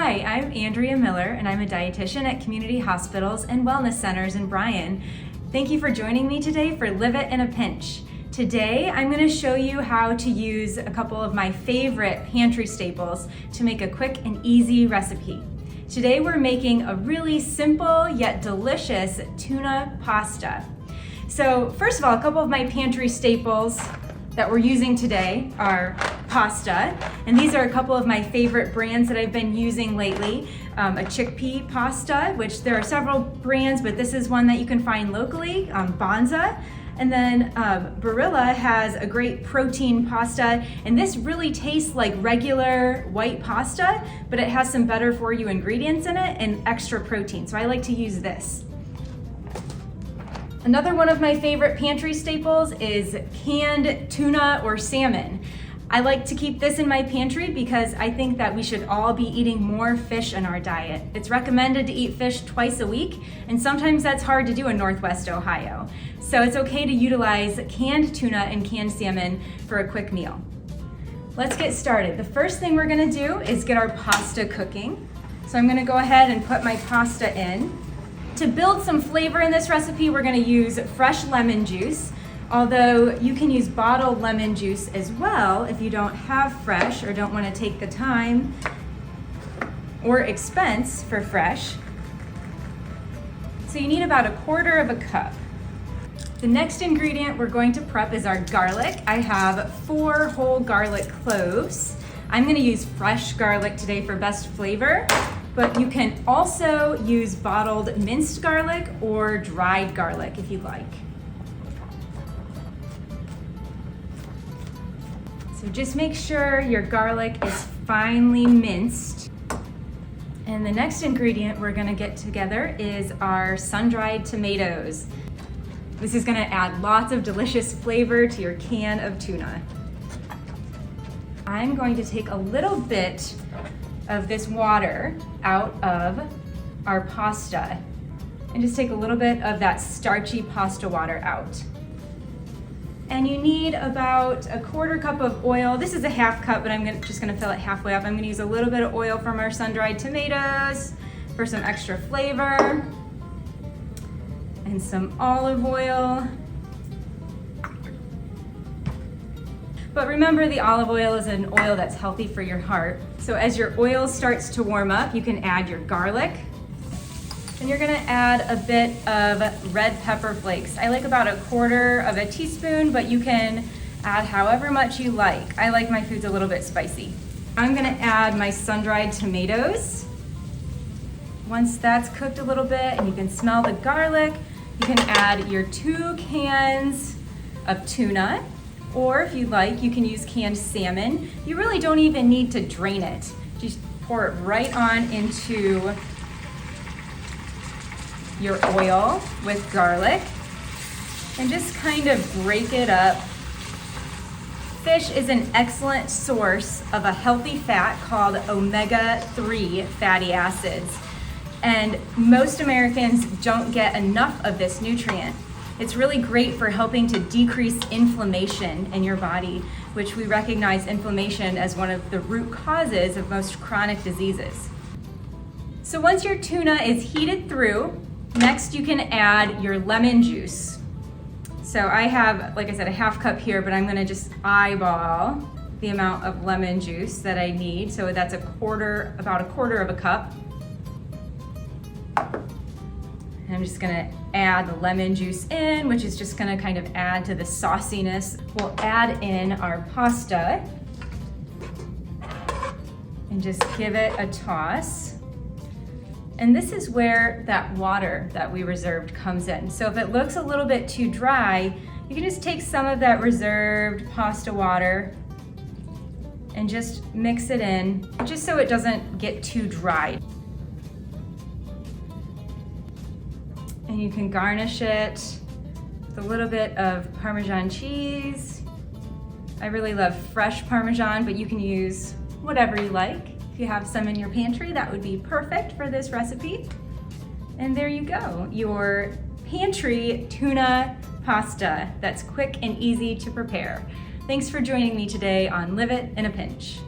Hi, I'm Andrea Miller, and I'm a dietitian at community hospitals and wellness centers in Bryan. Thank you for joining me today for Live It in a Pinch. Today, I'm going to show you how to use a couple of my favorite pantry staples to make a quick and easy recipe. Today, we're making a really simple yet delicious tuna pasta. So first of all, a couple of my pantry staples that we're using today are pasta, and these are a couple of my favorite brands that I've been using lately. A chickpea pasta, which there are several brands, but this is one that you can find locally, Banza. And then Barilla has a great protein pasta, and this really tastes like regular white pasta, but it has some better for you ingredients in it and extra protein, so I like to use this. Another one of my favorite pantry staples is canned tuna or salmon. I like to keep this in my pantry because I think that we should all be eating more fish in our diet. It's recommended to eat fish twice a week, and sometimes that's hard to do in Northwest Ohio. So it's okay to utilize canned tuna and canned salmon for a quick meal. Let's get started. The first thing we're gonna do is get our pasta cooking. So I'm gonna go ahead and put my pasta in. To build some flavor in this recipe, we're gonna use fresh lemon juice, although you can use bottled lemon juice as well if you don't have fresh or don't wanna take the time or expense for fresh. So you need about 1/4 cup. The next ingredient we're going to prep is our garlic. I have 4 whole garlic cloves. I'm gonna use fresh garlic today for best flavor, but you can also use bottled minced garlic or dried garlic if you'd like. So just make sure your garlic is finely minced. And the next ingredient we're gonna get together is our sun-dried tomatoes. This is gonna add lots of delicious flavor to your can of tuna. I'm going to take a little bit of this water out of our pasta and just take a little bit of that starchy pasta water out. And you need about 1/4 cup of oil. This is a 1/2 cup, but I'm just gonna fill it halfway up. I'm gonna use a little bit of oil from our sun-dried tomatoes for some extra flavor, and some olive oil. But remember, the olive oil is an oil that's healthy for your heart. So as your oil starts to warm up, you can add your garlic. And you're gonna add a bit of red pepper flakes. I like about 1/4 teaspoon, but you can add however much you like. I like my foods a little bit spicy. I'm gonna add my sun-dried tomatoes. Once that's cooked a little bit and you can smell the garlic, you can add your 2 cans of tuna. Or if you like, you can use canned salmon. You really don't even need to drain it. Just pour it right on into your oil with garlic and just kind of break it up. Fish is an excellent source of a healthy fat called omega-3 fatty acids. And most Americans don't get enough of this nutrient. It's really great for helping to decrease inflammation in your body, which we recognize inflammation as one of the root causes of most chronic diseases. So once your tuna is heated through, next you can add your lemon juice. So I have, like I said, a 1/2 cup here, but I'm gonna just eyeball the amount of lemon juice that I need. So that's about 1/4 cup. And I'm just gonna add the lemon juice in, which is just gonna kind of add to the sauciness. We'll add in our pasta and just give it a toss. And this is where that water that we reserved comes in. So if it looks a little bit too dry, you can just take some of that reserved pasta water and just mix it in, just so it doesn't get too dry. And you can garnish it with a little bit of Parmesan cheese. I really love fresh Parmesan, but you can use whatever you like. If you have some in your pantry, that would be perfect for this recipe. And there you go, your pantry tuna pasta that's quick and easy to prepare. Thanks for joining me today on Live It in a Pinch.